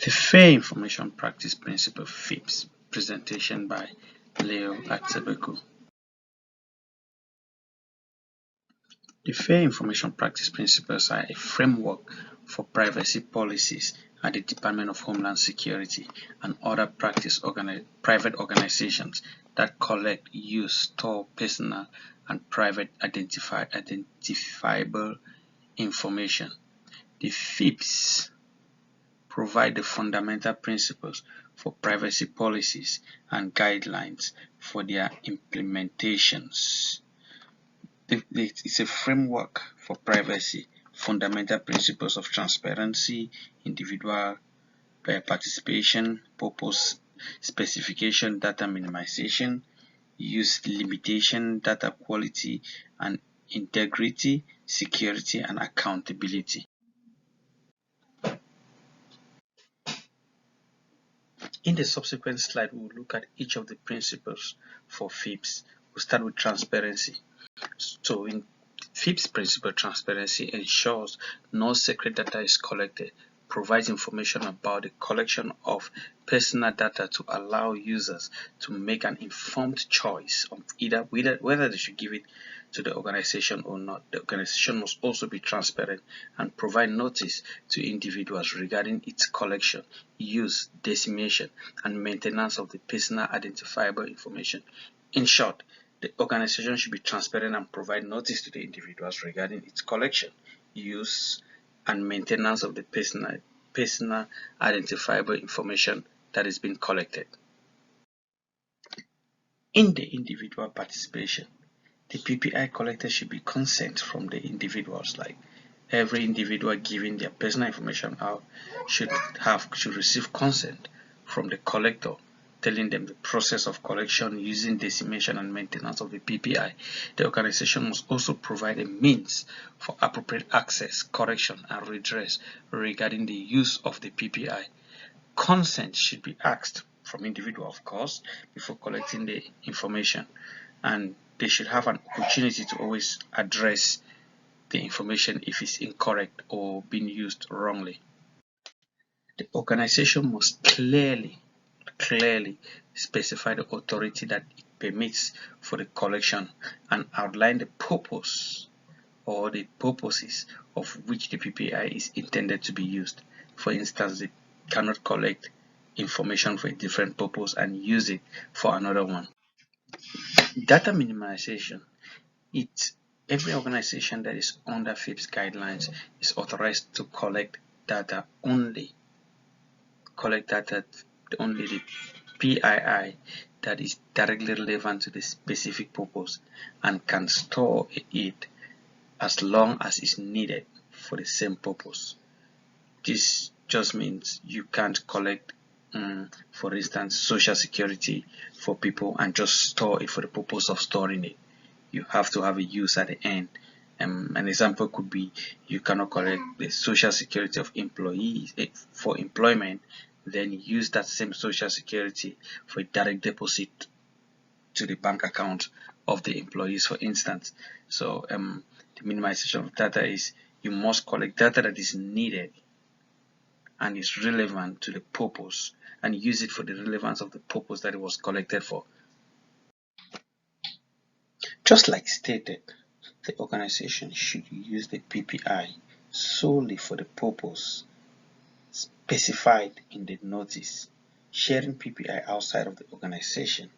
The Fair Information Practice Principle FIPPs presentation by Leo Atebeko. The Fair Information Practice Principles are a framework for privacy policies at the Department of Homeland Security and other private organizations that collect, use, store personal and private identifiable information. The FIPPs provide the fundamental principles for privacy policies and guidelines for their implementations. It's a framework for privacy, fundamental principles of transparency, individual participation, purpose specification, data minimization, use limitation, data quality and integrity, security and accountability. In the subsequent slide, we will look at each of the principles for FIPPs. We'll start with transparency. So in FIPPs principle, transparency ensures no secret data is collected, provides information about the collection of personal data to allow users to make an informed choice of either whether they should give it to the organization or not. The organization must also be transparent and provide notice to individuals regarding its collection, use, dissemination, and maintenance of the personal identifiable information. In short, the organization should be transparent and provide notice to the individuals regarding its collection, use, and maintenance of the personal identifiable information that is being collected. In the individual participation, the PPI collected should be consent from the individuals. Like every individual giving their personal information out should receive consent from the collector, telling them the process of collection, using, dissemination, and maintenance of the PPI. The organization must also provide a means for appropriate access, correction, and redress regarding the use of the PPI. Consent should be asked from individual, of course, before collecting the information, and they should have an opportunity to always address the information if it's incorrect or being used wrongly. The organization must clearly specify the authority that it permits for the collection and outline the purpose or the purposes of which the PPI is intended to be used. For instance, they cannot collect information for a different purpose and use it for another one. Data minimization. Every organization that is under FIPPs guidelines is authorized to collect data only the PII that is directly relevant to the specific purpose and can store it as long as is needed for the same purpose. This just means you can't collect, for instance, social security for people and just store it for the purpose of storing it. You have to have a use at the end. An example could be you cannot collect the social security of employees for employment, then use that same social security for a direct deposit to the bank account of the employees, for instance. So the minimization of data is you must collect data that is needed and is relevant to the purpose and use it for the relevance of the purpose that it was collected for. Just like stated, the organization should use the PPI solely for the purpose specified in the notice. Sharing PPI outside of the organization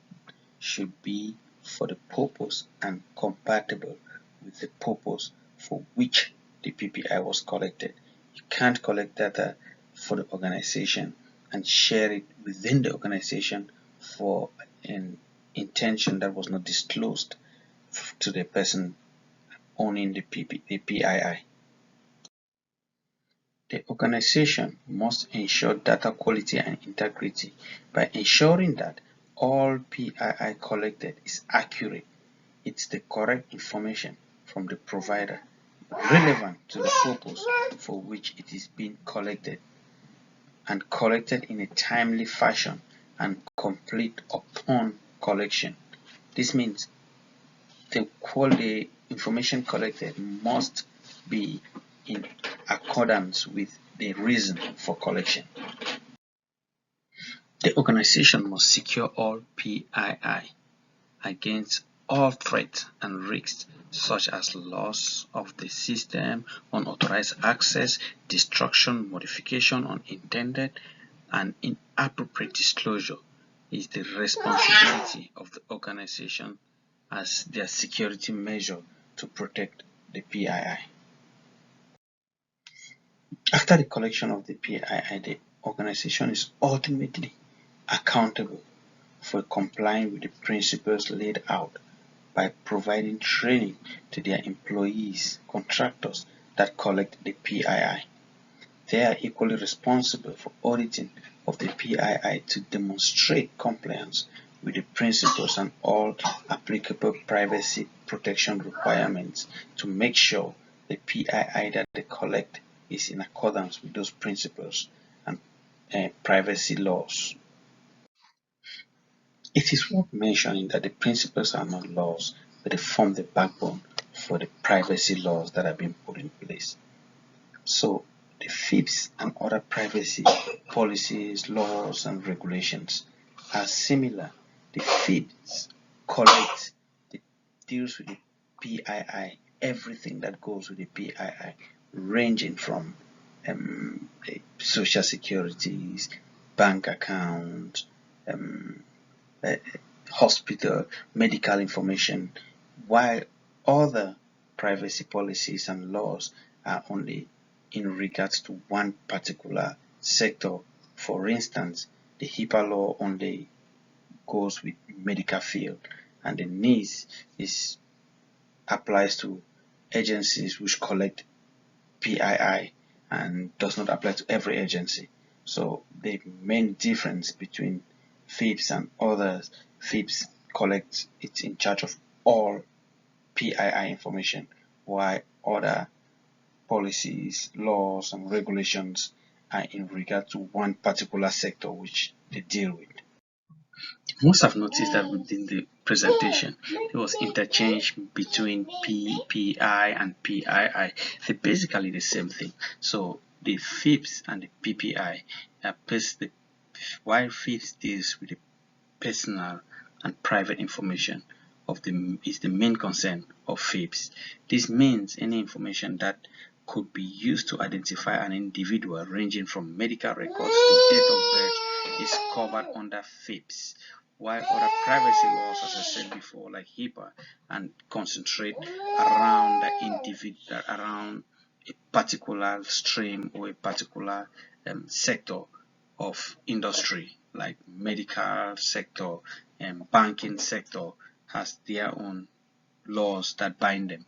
should be for the purpose and compatible with the purpose for which the PPI was collected. You can't collect data for the organization and share it within the organization for an intention that was not disclosed to the person owning the PII. The organization must ensure data quality and integrity by ensuring that all PII collected is accurate. It's the correct information from the provider relevant to the purpose for which it is being collected and collected in a timely fashion and complete upon collection. This means the information collected must be in accordance with the reason for collection. The organization must secure all PII against all threats and risks such as loss of the system, unauthorized access, destruction, modification, unintended, and inappropriate disclosure is the responsibility of the organization as their security measure to protect the PII. After the collection of the PII, the organization is ultimately accountable for complying with the principles laid out by providing training to their employees, contractors that collect the PII. They are equally responsible for auditing of the PII to demonstrate compliance with the principles and all applicable privacy protection requirements to make sure the PII that they collect is in accordance with those principles and privacy laws. It is worth mentioning that the principles are not laws, but they form the backbone for the privacy laws that have been put in place. So, the FIPPs and other privacy policies, laws, and regulations are similar. The FIPPs collect, it deals with the PII, everything that goes with the PII, ranging from social securities, bank accounts, hospital, medical information, while other privacy policies and laws are only in regards to one particular sector. For instance, the HIPAA law only goes with medical field, and the NIS applies to agencies which collect PII and does not apply to every agency. So the main difference between FIPPs and others, FIPPs collect it's in charge of all PII information, while other policies, laws, and regulations are in regard to one particular sector which they deal with. You must have noticed that within the presentation there was interchange between PPI and PII. They're basically the same thing. So the FIPS and the PPI are while FIPS deals with the personal and private information is the main concern of FIPS. This means any information that could be used to identify an individual ranging from medical records to date of birth is covered under FIPS, while other privacy laws, as I said before, like HIPAA, and concentrate around the individual, around a particular stream or a particular sector of industry, like medical sector and banking sector has their own laws that bind them.